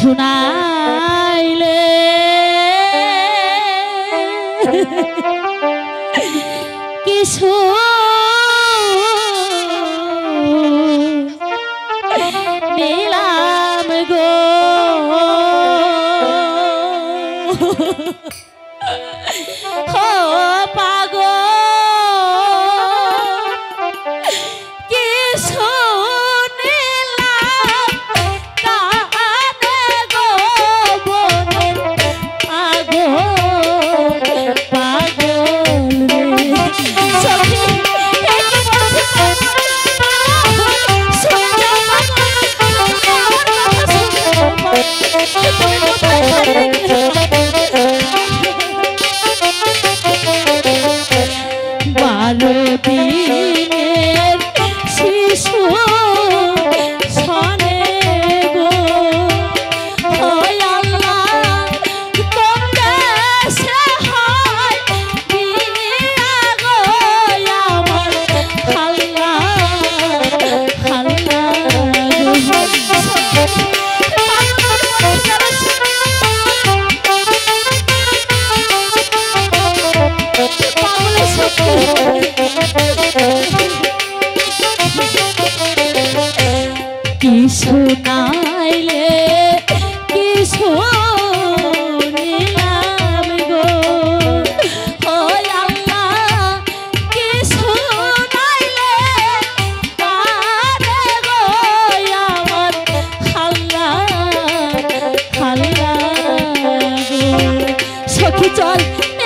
কিছু নাইলে কিছু নিলাম গো কিছু নাইলে কিছু নিলাম গো ও আল্লাহ কিছু নাইলে পারে গো আমার হাল্লা হাল্লা গো সখী চল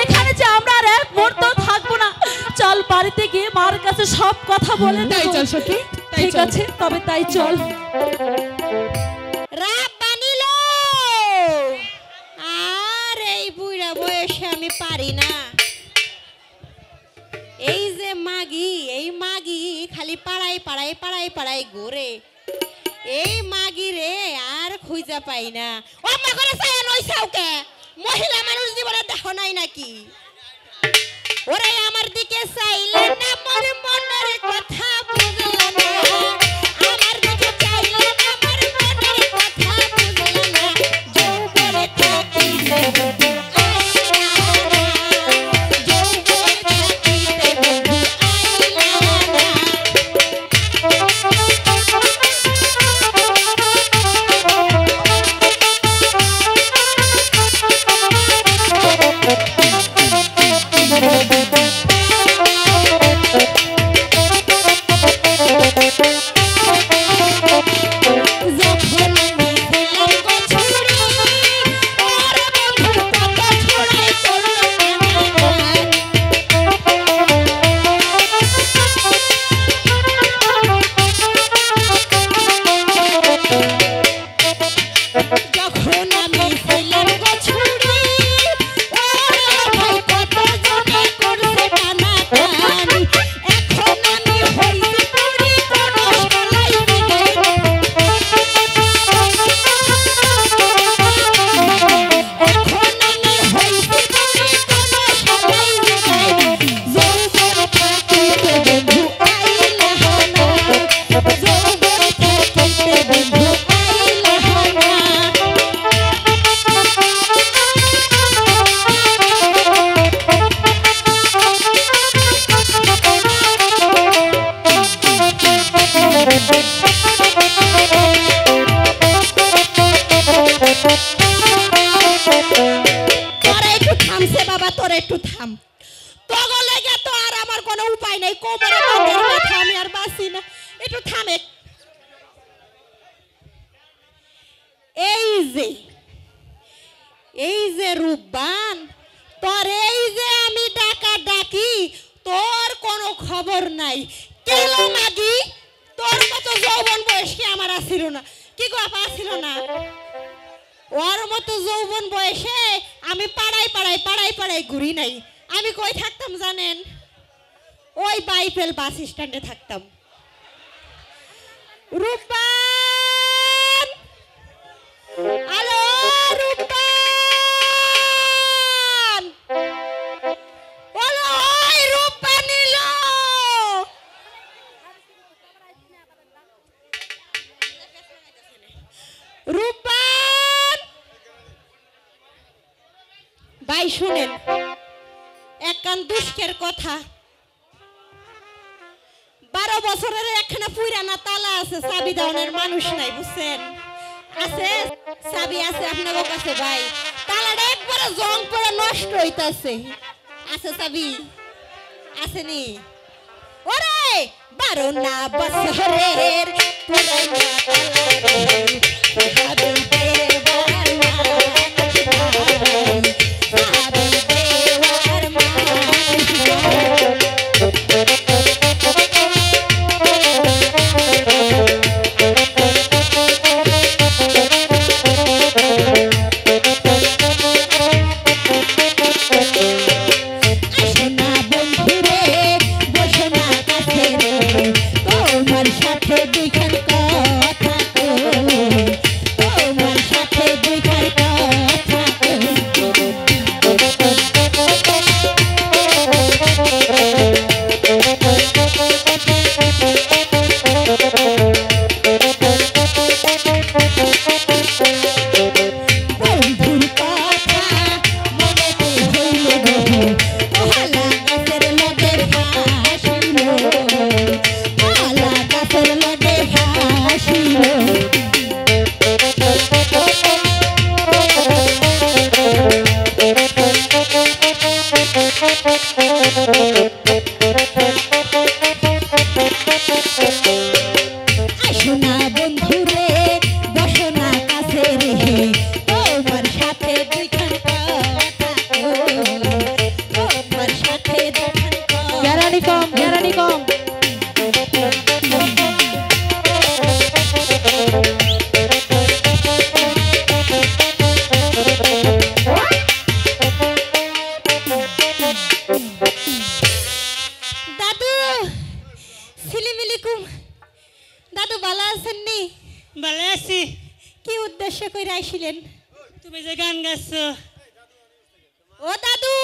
এখানে যে আমরা আর এক মুহূর্ত থাকবো না চল বাড়িতে গিয়ে মার কাছে সব কথা বলে তাই চল সখী ঠিক আছে তবে তাই চল রাত বানিল আর এই বুড়া বয়সে আমি পারি না এই যে মাগি খালি পাড়ায় পাড়ায় পাড়ায় পাড়ায় ঘুরে এই মাগি রে আর খুঁজা পাই না ও মা করে চায় নইছাও কে মহিলা মানুষ জীবনে দেখো নাই নাকি ওরে আমার দিকে চাইলে না মোর মনের কথা বুঝলো না আমার দিকে চাইলে না মোর মনের কথা বুঝলো না যৌবনে থাকিতে বন্ধু আইলা না যৌবনে থাকিতে বন্ধু এই যে রূপবান তোর এই যে আমি ডাকা ডাকি তোর কোনো খবর নাই কেন মাগি তোর মতো যৌবন বয়সে আমার আসিল না কি গো আপা আসিল না ওর মতো যৌবন বয়সে আমি পাড়ায় পাড়ায় পাড়ায় পাড়ায় ঘুরি নাই আমি কই থাকতাম জানেন ওই বাইপেল বাস স্ট্যান্ডে থাকতাম রূপবান হ্যালো রূপবান বলো ওই রূপবান এলো রূপবান শুনেন এক কান দুষ্কের কথা 12 বছরের একখানা পুরানা তালা আছে চাবি দাওনের মানুষ নাই বুঝছেন আছে চাবি আছে আপনার কাছে ভাই তালাটা একবারে জং পড়ে নষ্ট হইতাছে আছে চাবি আসেনি ওরে 12 না বছরের পুরানা তালা তুমি যে গান গাইছো ও দাদু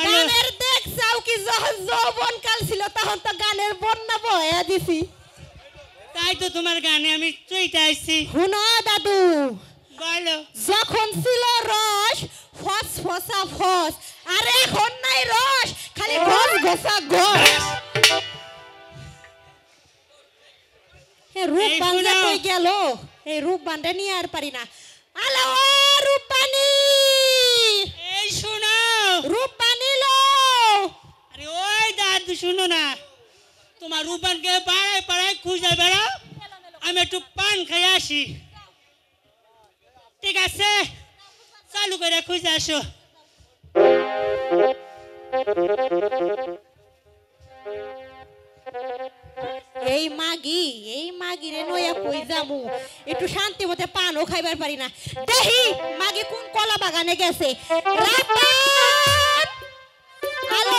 গানের দেখ চাও কি যৌবন কাল ছিল তখন তো গানের বন্যা বয়া দিছি তাই তো তোমার গানে আমি চইতে আইছি শুনো দাদু বলো যখন ছিল রস ফস ফসা ফস আর এখন নাই রস খালি ঘস ঘসা ঘস এ রূপ বান্ধা কই গেল এই রূপ বান্ধা নিয়ে আর পারি না আলো রূপবানি এই শোনো রূপবানি লো আরে ওই দাদু শুনো না তোমার রূপবানকে পাড়ায় পাড়ায় খুঁজে বেড়াও আমি একটু পান খাই আসি ঠিক আছে চালু করে খুঁজে আসো এই মাগি রে নয়া কই যামু একটু শান্তি মতে পানও খাইবার পারি না দেখি মাগি কোন কলা বাগানে গেছে রাতান আলো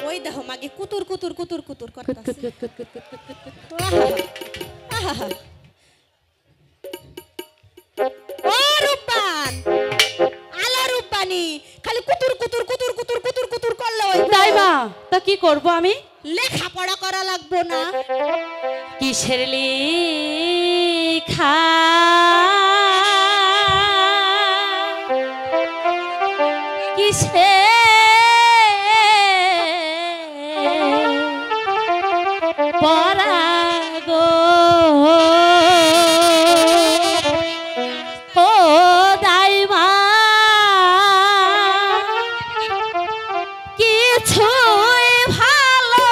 ওই দেখো মাগে কুতুর কুতুর কুতুর কুতুর করতেছে ও রূপবান আলা রূপবানি খালি কুতুর কুতুর কুতুর কুতুর কুতুর কুতুর করলে ওই তাই মা তা কি করব আমি লেখাপড়া করা লাগবো না কিসের লেখা কিসে পরাগো ও দাইমা কিছুই ভালো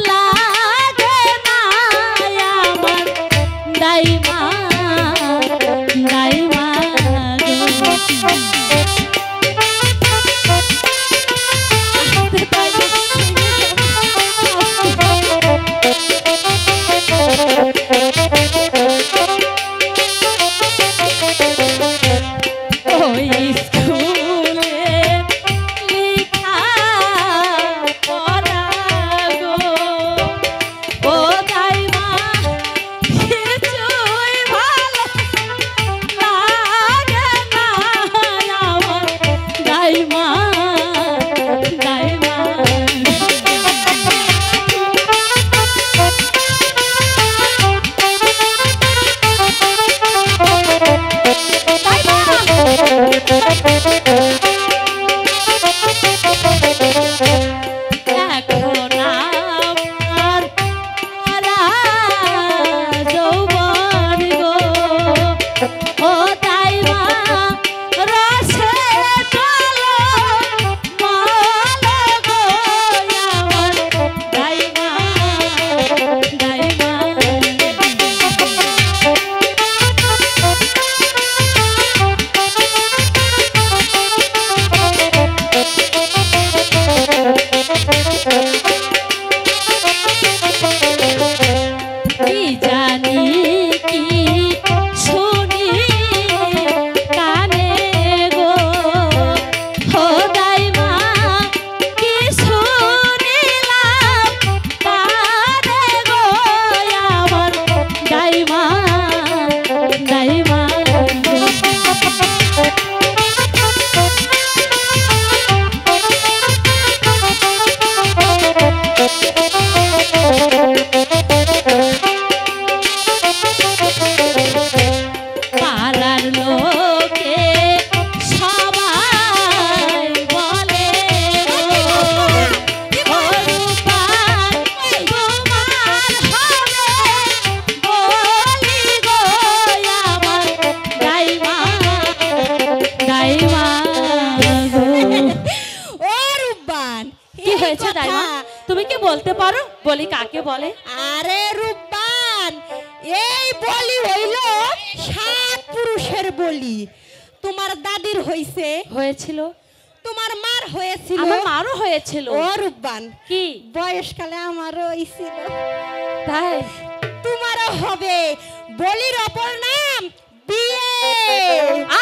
লাগে না আমার দাইমা ও দাইমা রসে চলো মালা গো আমার দাইমা দাইমা কি জানি কি শুনি কানে গো ও দাইমা কি শুনিলাম কানে গো আমার দাইমা দাইমা পাড়ার লোকে সবাই বলে ও রূপার তোমার হবে বলি গো আমার দাইমা দাইমা গো। ও রূপবান কি হয়েছে দাইমা তুমি কি বলতে পারো বলি কাকে বলে আরে রূপবান এই বলি হইল সাত পুরুষের বলি তোমার দাদির হইছে হয়েছিল তোমার মার হয়েছিল আমার মারও হয়েছিল ও রূপবান কি বয়সকালে আমারও হইছিল তাই তোমারও হবে বলির অপর নাম বিয়ে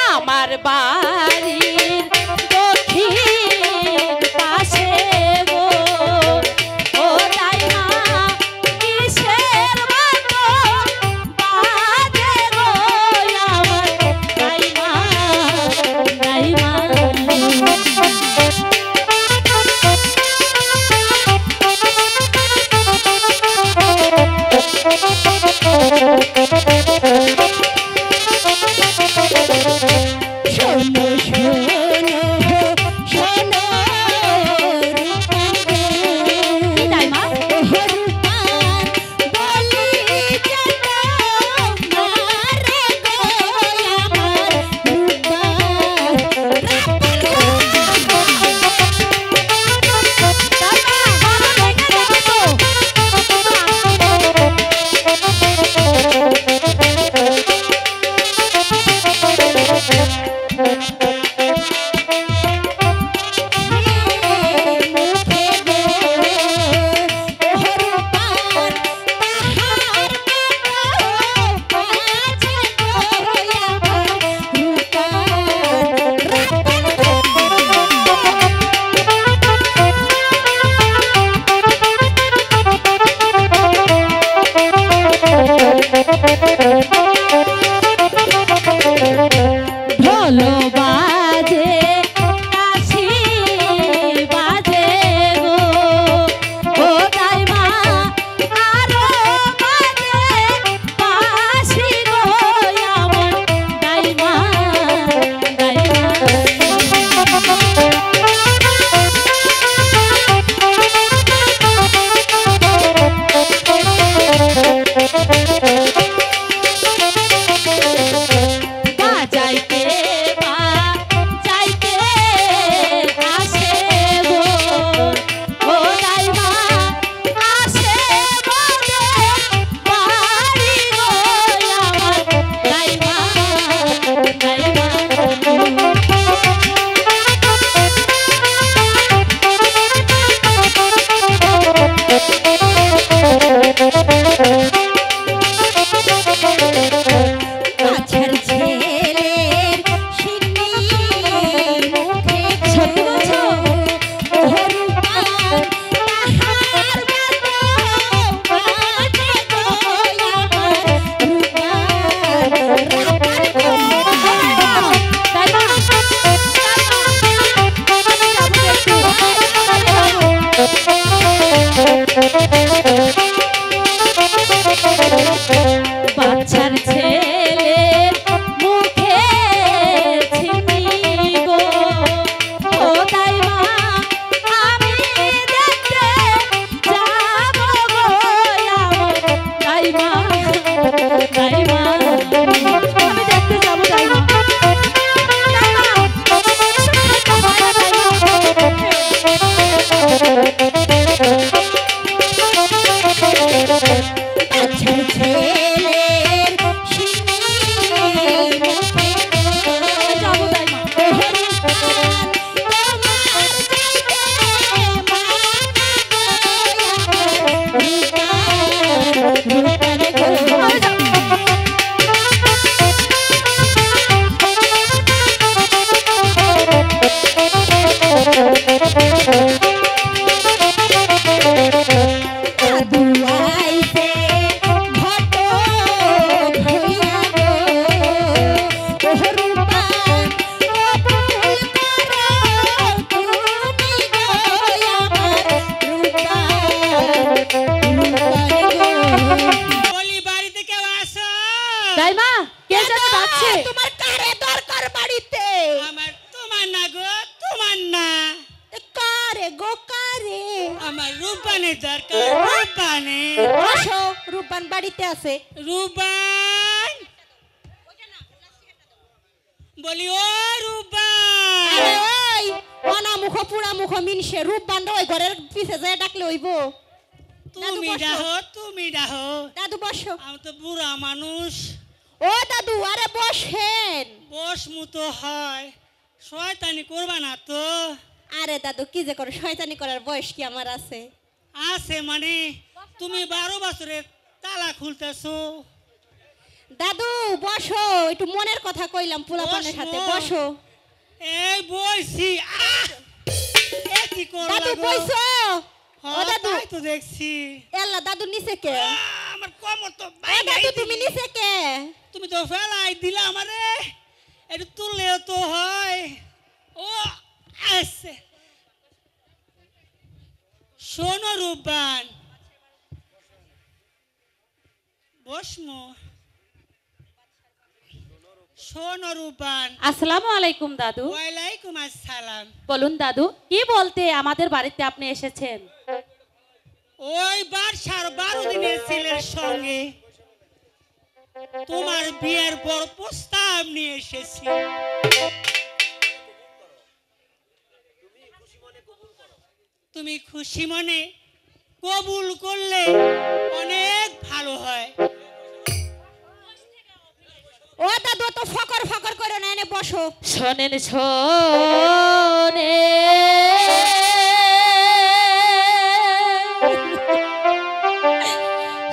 আমার বাড়ির দক্ষিণ পাশে গো ও দাইমা কিসের মতো বাজে গো আমার দাইমা দাইমা শোনো বাড়িতে আছে। রুবান বলি ও রুবান আরে ওই অনা মুখ পুরা মুখ মিনসে রূপবান ওই ঘরের পিছে যায় ডাকলে হইব। তুমি ডাহো দাদু বসো। আমি তো বুড়া মানুষ। ও দাদু আরে বসেন। বসমু তো হয়, শয়তানি করবা না তো। আরে দাদু কি যে করো, শয়তানি করার বয়স কি আমার আছে? আছে মানে তুমি 12 বছরের তালা খুলতেছো। দাদু বসো, একটু মনের কথা কইলাম পোলাপানের সাথে, বসো। বসো। এই বইছি এ কি করলা দাদু গো? বইছো? ও দাদু তাই তো দেখছি। এল্লা দাদু নিচে কে? আমার কোমর তো ও বাইরে দাদু তুমি নিচে কে? তুমি তো ফেলাই দিলা আমারে, একটু তুললেও তো হয়। ও আছে শোনো রূপবান, বসমু। শোনো রূপবান। আসসালামু আলাইকুম দাদু। ওয়ালাইকুম আসসালাম। বলুন দাদু, কি বলতে আমাদের বাড়িতে আপনি এসেছেন? ওই বাদশার 12 দিনের ছেলের সঙ্গে তোমার বিয়ের বড় প্রস্তাব নিয়ে এসেছি। তুমি খুশি মনে কবুল করলে অনেক ভালো হয়। ও দাদু তো ফকর ফকর করে না, এনে বসো। শোনেন শোনে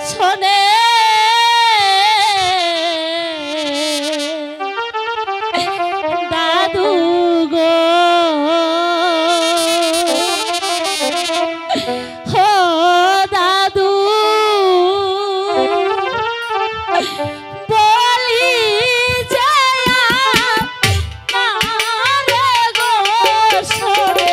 শোনে দাদু গো, হো দাদু বলি যায় গো শোনে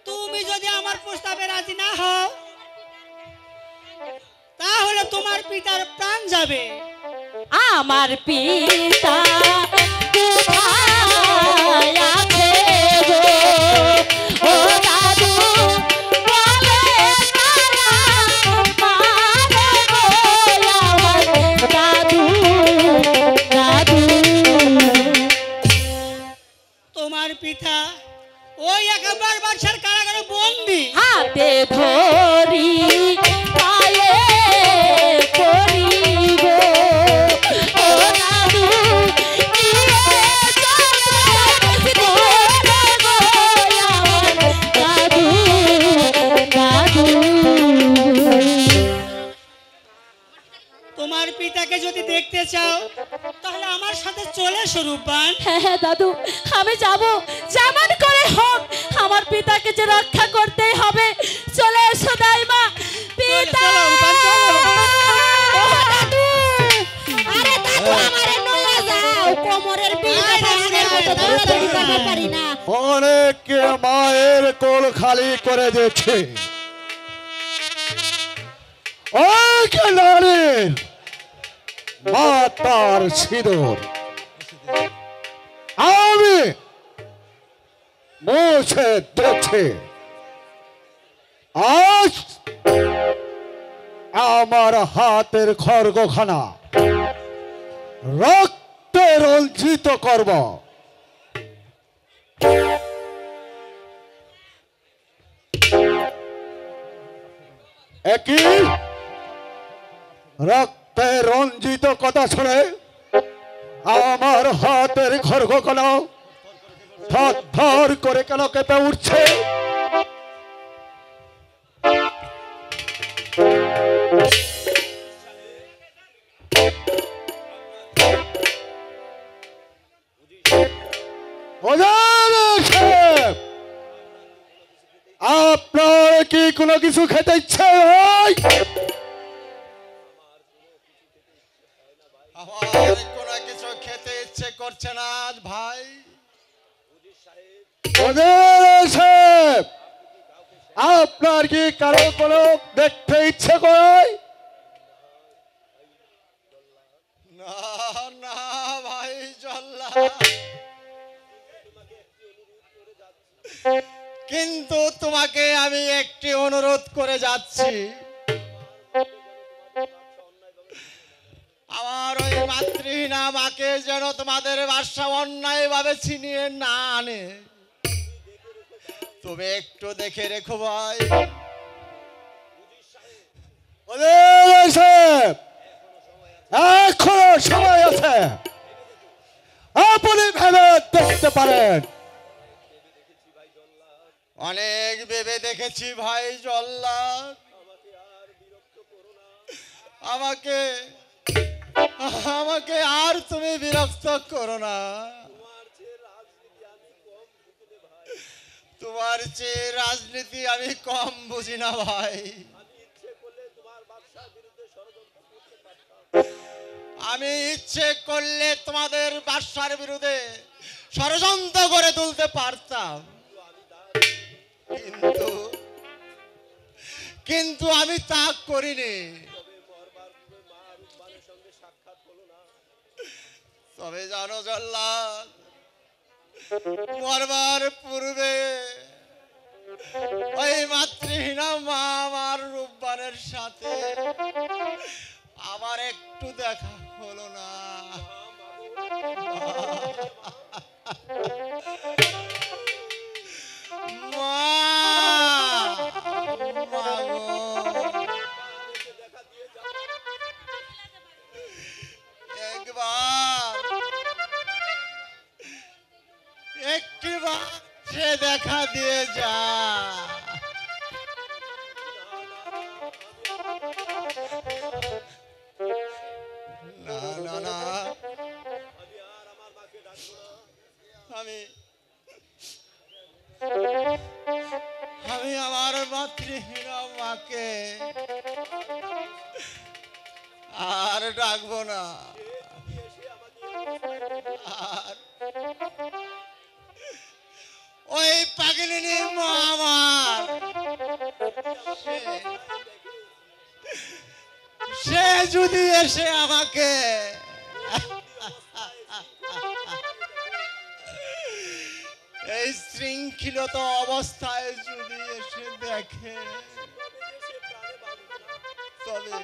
তুমি যদি আমার প্রস্তাবে রাজি না হও তাহলে তোমার পিতার প্রাণ যাবে। আমার পিতা কোথায় আছে গো? ও দাদু বলে মারে গো আমার দাদু দাদু। তোমার পিতা ওই একেবারে বাদশার কারাগারে বন্দী। হাতে ধরি পায়ে পড়ি গো ও দাদু নিয়ে চলো গো আমার দাদু দাদু। তোমার পিতাকে যদি দেখতে চাও তাহলে আমার সাথে চলে এসো রূপবান। হ্যাঁ হ্যাঁ দাদু, আমি যাব, যেমন করে হোক আমার পিতাকে যে রক্ষা করতেই হবে। চলে এসো দাইমা। পিতা চলো, রূপবান, চলো। ও দাদু, আরে দাদু আমারে নয়া যাও, কোমরের বিলটা ভাঙার মতো দৌড়াদৌড়ি করতে পারি না। অনেকে মায়ের কোল খালি করে দিচ্ছে, ওকে নারীর মাতার সিঁদুর আমি মুছে দিচ্ছি। আজ আমার হাতের খড়গখানা রক্তে রঞ্জিত করব। একই রক্তে রঞ্জিত কথা শুনে আমার হাতের খড়গখানা থর থর করে কেন কেঁপে উঠছে? আপনার কি কোনো কিছু খেতে ইচ্ছে হয়? আমার কোনো কিছু খেতে ইচ্ছে করছে না আজ ভাই। আপনার কি কারো কোনো দেখতে ইচ্ছে করে? না না ভাই জল্লা, কিন্তু তোমাকে আমি একটি অনুরোধ করে যাচ্ছি। আমার ওই মাতৃহীনা মাকে যেন তোমাদের বাসা অন্যায় ভাবে ছিনিয়ে না আনে, তুমি একটু দেখে রেখো ভাই। এখনো সময় আছে, আপনি ভেবে দেখতে পারেন। অনেক ভেবে দেখেছি ভাই জল্লাদ, আমাকে আমাকে আর তুমি বিরক্ত করো না। তোমার চেয়ে রাজনীতি আমি কম বুঝি না ভাই। আমি ইচ্ছে করলে তোমাদের বাদশার বিরুদ্ধে ষড়যন্ত্র করে তুলতে পারতাম, কিন্তু কিন্তু আমি তা করিনি। তবে জানো জল্লাদ, মরবার পূর্বে ওই মাতৃহীনা মা আমার রূপবানের সাথে আমার একটু দেখা হলো না। মা, মা গো। একটিবার সে দেখা দিয়ে যা। না না না, আমি আমি আমার মাতৃহীনা মাকে আর ডাকবো না। আর ওই পাগলিনী মা আমার সে যদি এসে আমাকে এই শৃঙ্খলিত অবস্থায় যদি এসে দেখে তবে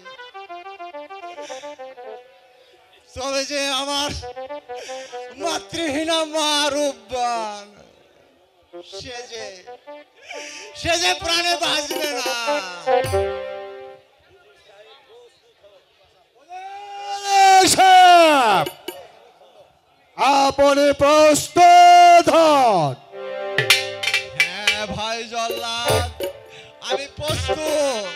তবে যে আমার মাতৃহীনা মা রূপবান সে যে প্রাণে বাঁচবে না। আপনি প্রস্তুত হন। হ্যাঁ ভাই জল্লাদ, আমি প্রস্তুত।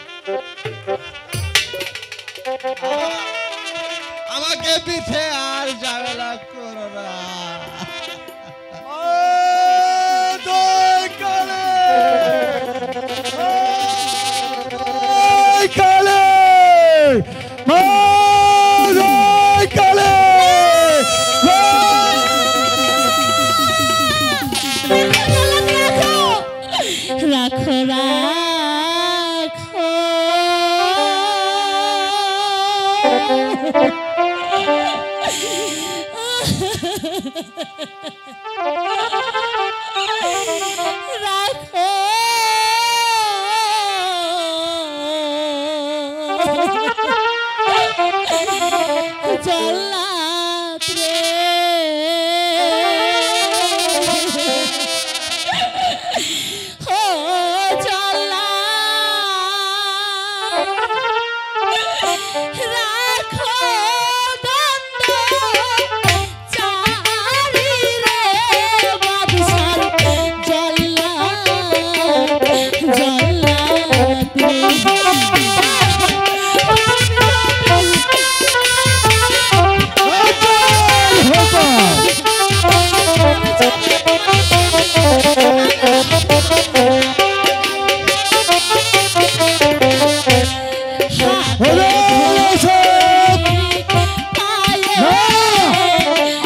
আমাকে পিঠে আর ঝামেলা করো না। রাখো রাখো রাখো জল্লাদ রে ও জল্লাদ রাখো দ্বন্দ্ব চারি রে বাদশার জল্লাদ জল্লাদ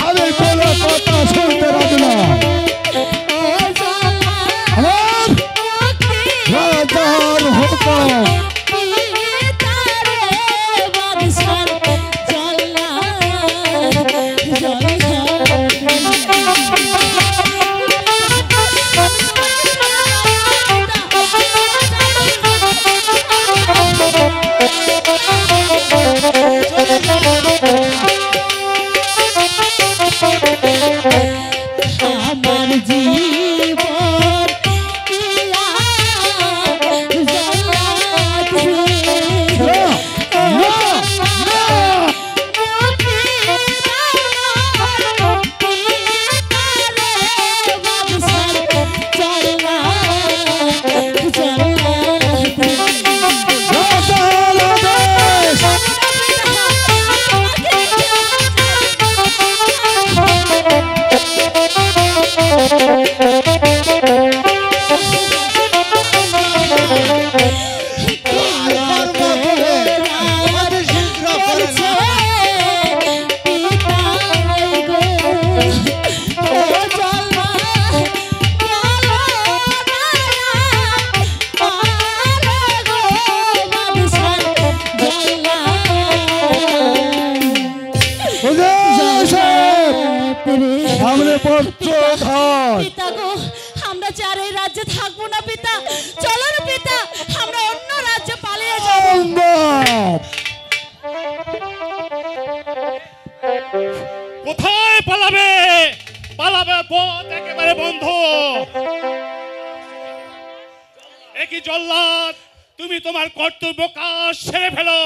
আমি কোনো কথা শুনতে রাজি না। রাজার হুকুম। আমার জীবন ইয়া জল্লাদ রে সামনে প্রস্তুত হন। পিতা গো, আমরা চার এই রাজ্যে থাকবো না পিতা। চলো না পিতা, আমরা অন্য রাজ্যে পালিয়ে যাবো। কোথায় পালাবে? পালাবে পথ একেবারে বন্ধ। একই জল্লাদ, তুমি তোমার কর্তব্য কাজ সেরে ফেলো।